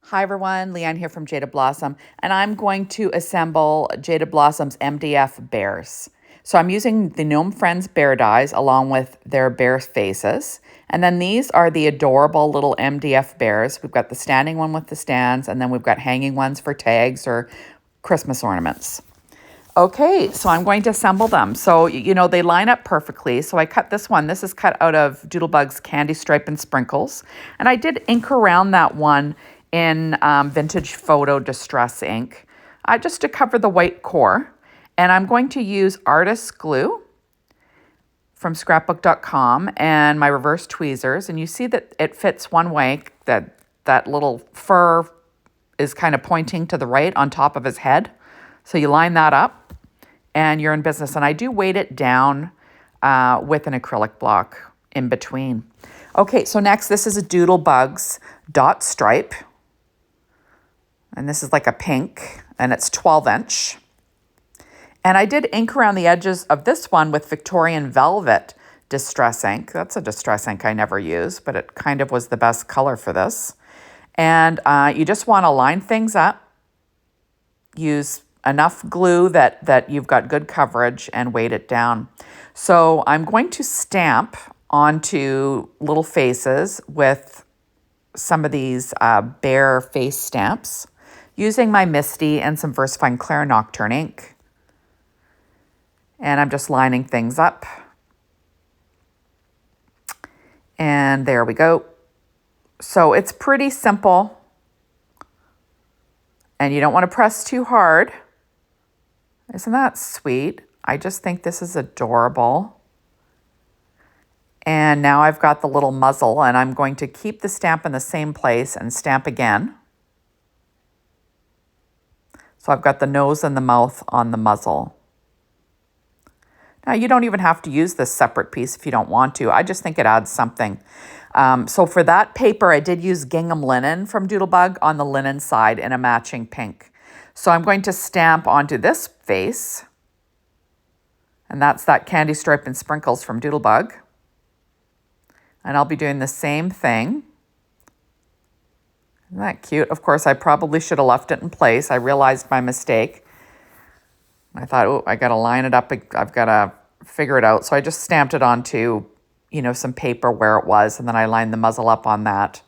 Hi everyone, Leanne here from Jaded Blossom, and I'm going to assemble Jaded Blossom's MDF Bears. So I'm using the Gnome Friends bear dies along with their bear faces. And then these are the adorable little MDF bears. We've got the standing one with the stands, and then we've got hanging ones for tags or Christmas ornaments. Okay, so I'm going to assemble them. So, they line up perfectly. So I cut this one. This is cut out of Doodlebug's Candy Stripe and Sprinkles. And I did ink around that one in Vintage Photo Distress ink, just to cover the white core. And I'm going to use artist glue from scrapbook.com and my reverse tweezers. And you see that it fits one way, that little fur is kind of pointing to the right on top of his head. So you line that up and you're in business. And I do weight it down with an acrylic block in between. Okay, so next, this is a Doodlebug-Dot stripe. And this is like a pink, and it's 12-inch. And I did ink around the edges of this one with Victorian Velvet Distress ink. That's a distress ink I never use, but it kind of was the best color for this. And you just want to line things up, use enough glue that you've got good coverage, and weight it down. So I'm going to stamp onto little faces with some of these bear face stamps using my Misty and some VersaFine Clair Nocturne ink. And I'm just lining things up. And there we go. So it's pretty simple. And you don't want to press too hard. Isn't that sweet? I just think this is adorable. And now I've got the little muzzle, and I'm going to keep the stamp in the same place and stamp again. So I've got the nose and the mouth on the muzzle. Now, you don't even have to use this separate piece if you don't want to. I just think it adds something. So for that paper, I did use gingham linen from Doodlebug on the linen side in a matching pink. So I'm going to stamp onto this face. And that's that Candy Stripe and Sprinkles from Doodlebug. And I'll be doing the same thing. Isn't that cute? Of course, I probably should have left it in place. I realized my mistake. I thought, oh, I got to line it up. I've got to figure it out. So I just stamped it onto, some paper where it was, and then I lined the muzzle up on that.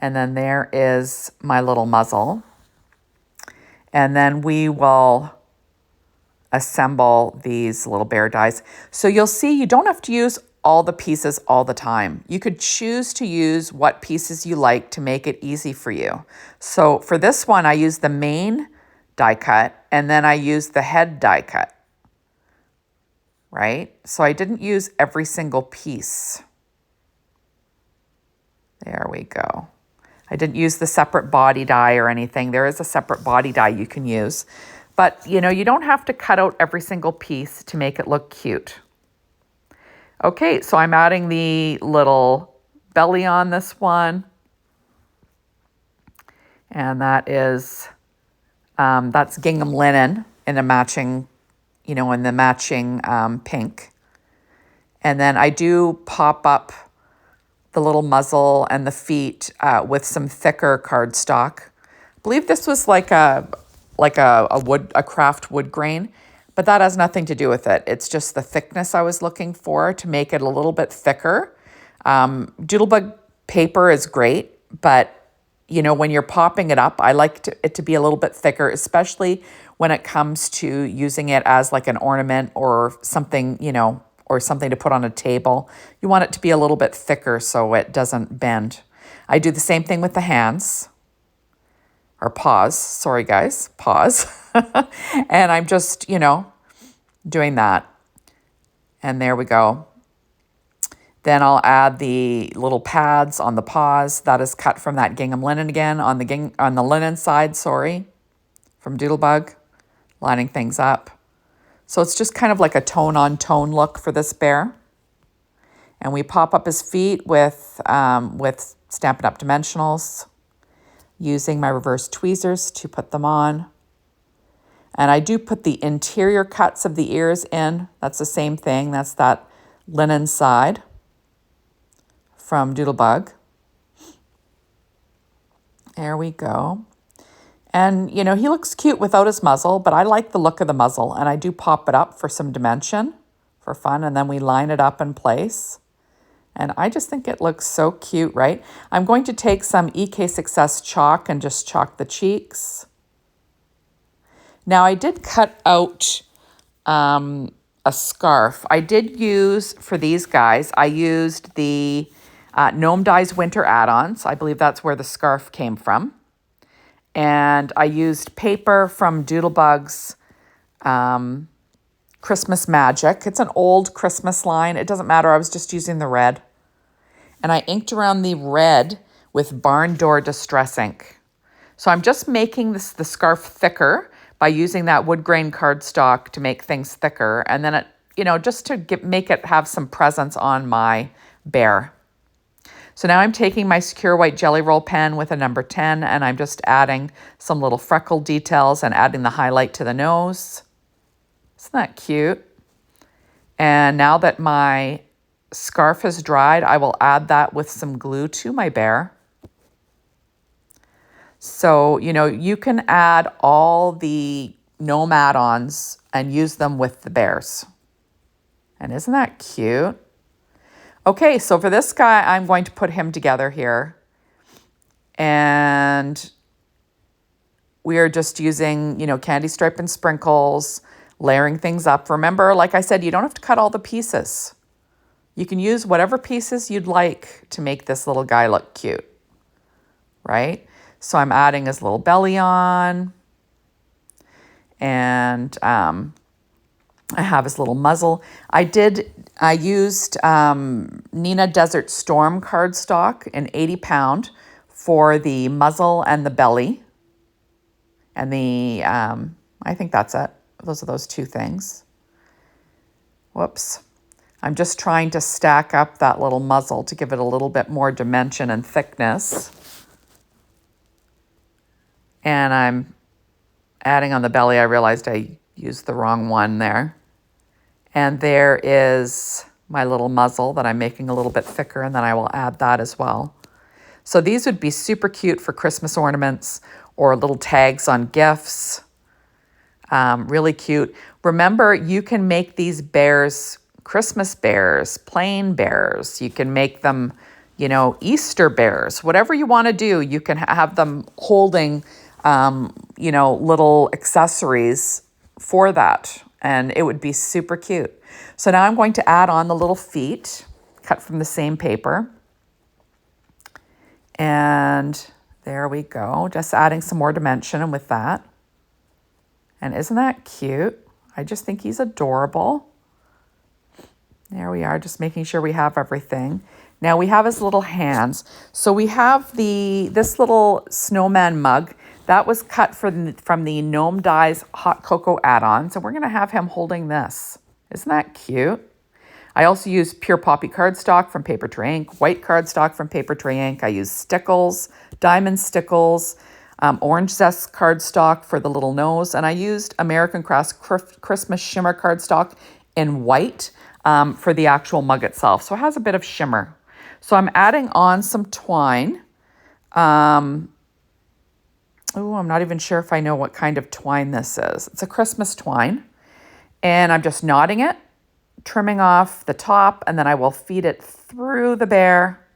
And then there is my little muzzle. And then we will assemble these little bear dies. So you'll see you don't have to use all the pieces all the time. You could choose to use what pieces you like to make it easy for you. So for this one, I used the main die cut, and then I used the head die cut, right? So I didn't use every single piece. There we go. I didn't use the separate body die or anything. There is a separate body die you can use. But, you don't have to cut out every single piece to make it look cute. Okay, so I'm adding the little belly on this one. And that is, that's gingham linen in a matching, in the matching pink. And then I do pop up the little muzzle and the feet with some thicker cardstock. I believe this was like a craft wood grain. But that has nothing to do with it. It's just the thickness I was looking for to make it a little bit thicker. Doodlebug paper is great, but when you're popping it up, I like it to be a little bit thicker, especially when it comes to using it as like an ornament or something, or something to put on a table. You want it to be a little bit thicker so it doesn't bend. I do the same thing with the hands. Or paws, sorry guys, paws. And I'm just, doing that. And there we go. Then I'll add the little pads on the paws. That is cut from that gingham linen again, on the linen side, from Doodlebug, lining things up. So it's just kind of like a tone-on-tone look for this bear. And we pop up his feet with Stampin' Up! Dimensionals, using my reverse tweezers to put them on. And I do put the interior cuts of the ears in. That's the same thing. That's that linen side from Doodlebug. There we go. And, you know, he looks cute without his muzzle, but I like the look of the muzzle, and I do pop it up for some dimension for fun, and then we line it up in place. And I just think it looks so cute, right? I'm going to take some EK Success chalk and just chalk the cheeks. Now, I did cut out a scarf. I did use, for these guys, I used the Gnome Dye's Winter Add Ons. I believe that's where the scarf came from. And I used paper from Doodlebug's Christmas Magic. It's an old Christmas line. It doesn't matter. I was just using the red. And I inked around the red with Barn Door Distress ink. So I'm just making the scarf thicker by using that wood grain cardstock to make things thicker. And then, it, you know, just to make it have some presence on my bear. So now I'm taking my Sakura white jelly roll pen with a number 10, and I'm just adding some little freckle details and adding the highlight to the nose. Isn't that cute? And now that my scarf has dried, I will add that with some glue to my bear. So, you know, you can add all the gnome add-ons and use them with the bears. And isn't that cute? Okay, so for this guy, I'm going to put him together here. And we are just using, you know, candy stripe and sprinkles, layering things up. Remember, like I said, you don't have to cut all the pieces. You can use whatever pieces you'd like to make this little guy look cute, right? So I'm adding his little belly on, and I have his little muzzle. I used Neenah Desert Storm cardstock in 80 pound for the muzzle and the belly. And the, I think that's it. Those are those two things. Whoops. I'm just trying to stack up that little muzzle to give it a little bit more dimension and thickness. And I'm adding on the belly. I realized I used the wrong one there. And there is my little muzzle that I'm making a little bit thicker, and then I will add that as well. So these would be super cute for Christmas ornaments or little tags on gifts. Really cute. Remember, you can make these bears Christmas bears, plain bears. You can make them, you know, Easter bears. Whatever you want to do, you can have them holding, you know, little accessories for that. And it would be super cute. So now I'm going to add on the little feet, cut from the same paper. And there we go. Just adding some more dimension with that. And isn't that cute? I just think he's adorable. There we are, just making sure we have everything. Now we have his little hands. So we have this little snowman mug. That was cut from the Gnome Dye's Hot Cocoa Add Ons. And we're going to have him holding this. Isn't that cute? I also use pure poppy cardstock from Paper Tray Ink, white cardstock from Paper Tray Ink. I use Stickles, Diamond Stickles, orange zest cardstock for the little nose. And I used American Crafts Christmas shimmer cardstock in white for the actual mug itself. So it has a bit of shimmer. So I'm adding on some twine. I'm not even sure if I know what kind of twine this is. It's a Christmas twine. And I'm just knotting it, trimming off the top, and then I will feed it through the bear.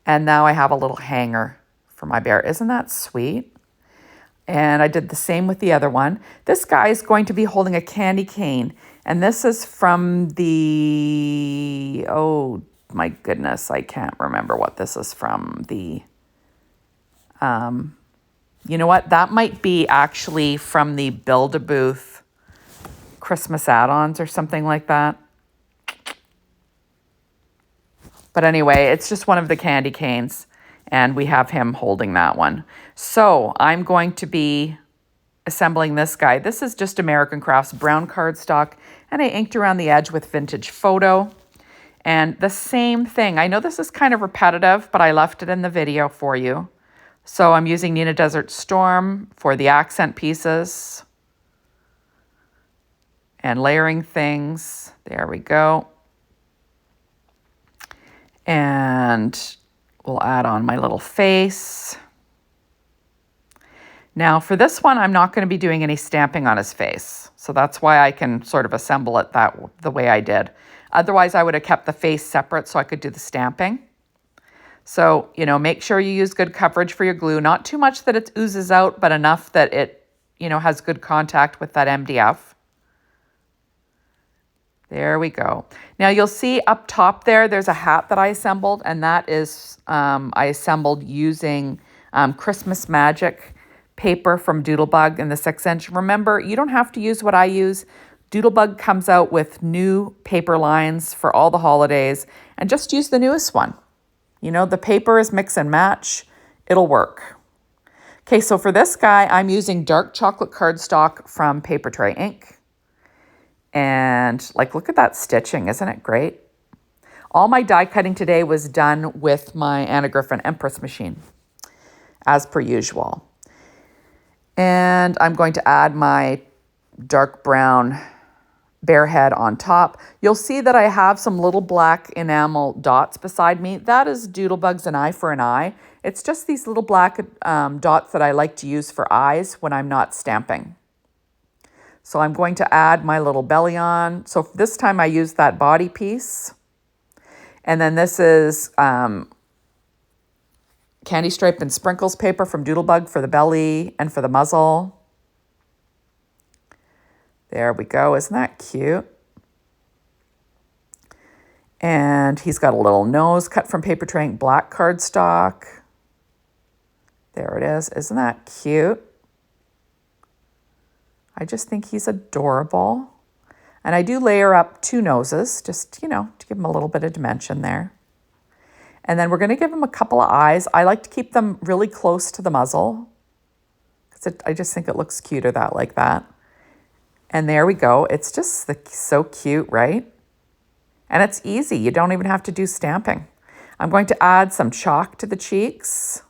And now I have a little hanger for my bear. Isn't that sweet? And I did the same with the other one. This guy is going to be holding a candy cane. And this is from the, oh my goodness, I can't remember what this is from. The, you know what? That might be actually from the Build-A-Booth Christmas add-ons or something like that. But anyway, it's just one of the candy canes, and we have him holding that one. So I'm going to be assembling this guy. This is just American Crafts brown cardstock, and I inked around the edge with Vintage Photo. And the same thing. I know this is kind of repetitive, but I left it in the video for you. So I'm using Neenah Desert Storm for the accent pieces and layering things. There we go. And we'll add on my little face. Now for this one, I'm not going to be doing any stamping on his face. So that's why I can sort of assemble it the way I did. Otherwise, I would have kept the face separate so I could do the stamping. So, make sure you use good coverage for your glue. Not too much that it oozes out, but enough that it, has good contact with that MDF. There we go. Now you'll see up top there's a hat that I assembled, and that is, I assembled using Christmas Magic paper from Doodlebug in the 6-inch. Remember, you don't have to use what I use. Doodlebug comes out with new paper lines for all the holidays, and just use the newest one. The paper is mix and match. It'll work. Okay, so for this guy, I'm using dark chocolate cardstock from Paper Tray Ink. And look at that stitching. Isn't it great? All my die cutting today was done with my Anna Griffin Empress machine, as per usual. And I'm going to add my dark brown bear head on top. You'll see that I have some little black enamel dots beside me. That is Doodlebug's An Eye for an Eye. It's just these little black dots that I like to use for eyes when I'm not stamping. So I'm going to add my little belly on. So this time I used that body piece. And then this is candy stripe and sprinkles paper from Doodlebug for the belly and for the muzzle. There we go. Isn't that cute? And he's got a little nose cut from Paper Tray Ink black cardstock. There it is. Isn't that cute? I just think he's adorable. And I do layer up 2 noses, just, to give him a little bit of dimension there. And then we're going to give him a couple of eyes. I like to keep them really close to the muzzle, because I just think it looks cuter like that. And there we go. It's just so cute, right? And it's easy. You don't even have to do stamping. I'm going to add some chalk to the cheeks,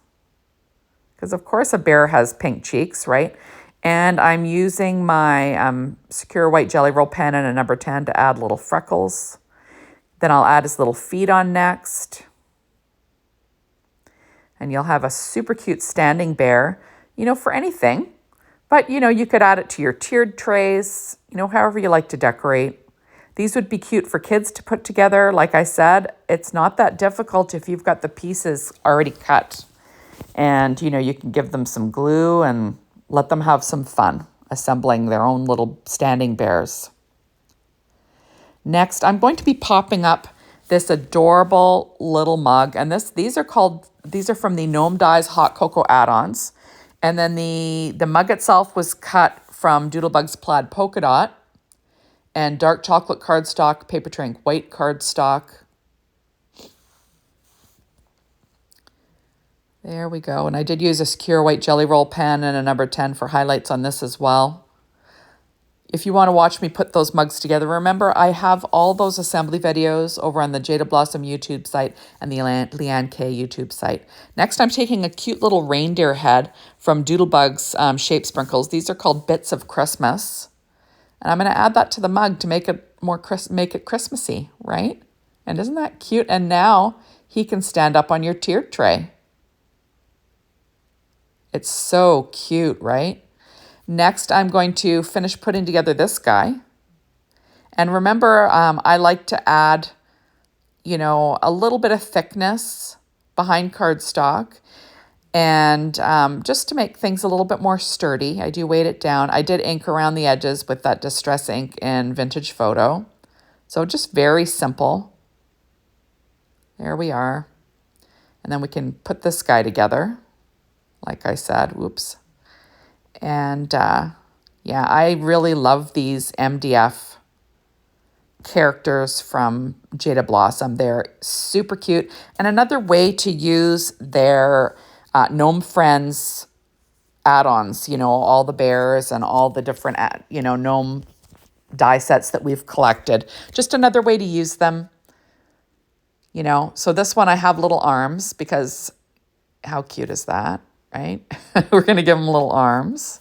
because of course a bear has pink cheeks, right? And I'm using my Sakura white jelly roll pen and a number 10 to add little freckles. Then I'll add his little feet on next. And you'll have a super cute standing bear, for anything. But, you could add it to your tiered trays, however you like to decorate. These would be cute for kids to put together. Like I said, it's not that difficult if you've got the pieces already cut. And, you can give them some glue and let them have some fun assembling their own little standing bears. Next, I'm going to be popping up this adorable little mug. And these are from the Gnome Dies Hot Cocoa Add Ons. And then the mug itself was cut from Doodlebug's Plaid Polka Dot and dark chocolate cardstock, Paper Tray Ink white cardstock. There we go. And I did use a Sakura white jelly roll pen and a number 10 for highlights on this as well. If you want to watch me put those mugs together, remember I have all those assembly videos over on the Jaded Blossom YouTube site and the Leanne K YouTube site. Next, I'm taking a cute little reindeer head from Doodlebug's Shape Sprinkles. These are called Bits of Christmas. And I'm going to add that to the mug to make it make it Christmassy, right? And isn't that cute? And now he can stand up on your tiered tray. It's so cute, right? Next, I'm going to finish putting together this guy. And remember, I like to add, a little bit of thickness behind cardstock. And just to make things a little bit more sturdy, I do weight it down. I did ink around the edges with that Distress ink in Vintage Photo. So just very simple. There we are. And then we can put this guy together. Like I said, whoops. And yeah, I really love these MDF characters from Jaded Blossom. They're super cute. And another way to use their Gnome Friends add-ons, all the bears and all the different, Gnome die sets that we've collected. Just another way to use them, So this one I have little arms because how cute is that? Right? We're going to give them little arms.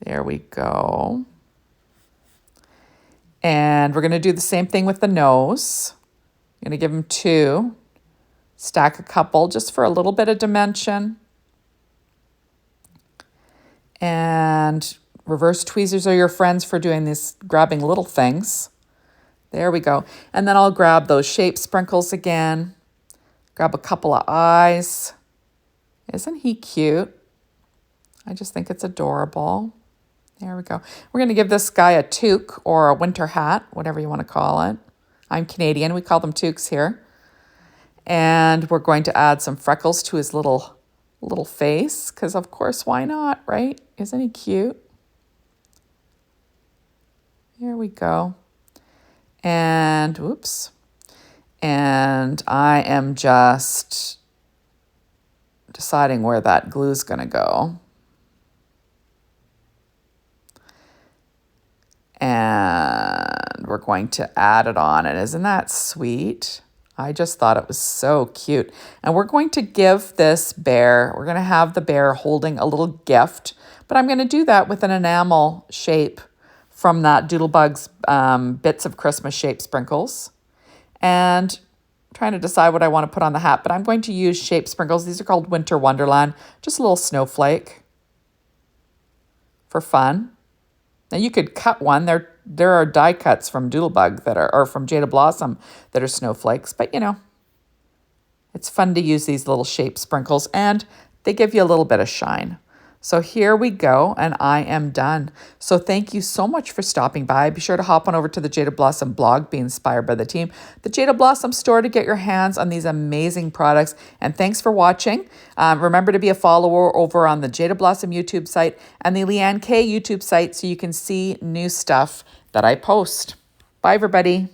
There we go. And we're going to do the same thing with the nose. I'm going to give them 2. Stack a couple just for a little bit of dimension. And reverse tweezers are your friends for doing this, grabbing little things. There we go. And then I'll grab those shape sprinkles again. Grab a couple of eyes. Isn't he cute? I just think it's adorable. There we go. We're going to give this guy a toque or a winter hat, whatever you want to call it. I'm Canadian. We call them toques here. And we're going to add some freckles to his little face, because of course, why not, right? Isn't he cute? Here we go. And whoops. And I am just deciding where that glue's going to go. And we're going to add it on. And isn't that sweet? I just thought it was so cute. And we're going to give this bear, we're going to have the bear holding a little gift, but I'm going to do that with an enamel shape from that Doodlebug's Bits of Christmas shape sprinkles. And I'm trying to decide what I want to put on the hat, but I'm going to use shape sprinkles. These are called Winter Wonderland, just a little snowflake for fun. Now you could cut one. There are die cuts from Doodlebug that are, or from Jaded Blossom that are snowflakes, but you know, it's fun to use these little shape sprinkles and they give you a little bit of shine. So here we go, and I am done. So thank you so much for stopping by. Be sure to hop on over to the Jaded Blossom blog, be inspired by the team, the Jaded Blossom store to get your hands on these amazing products. And thanks for watching. Remember to be a follower over on the Jaded Blossom YouTube site and the Leanne K YouTube site so you can see new stuff that I post. Bye, everybody.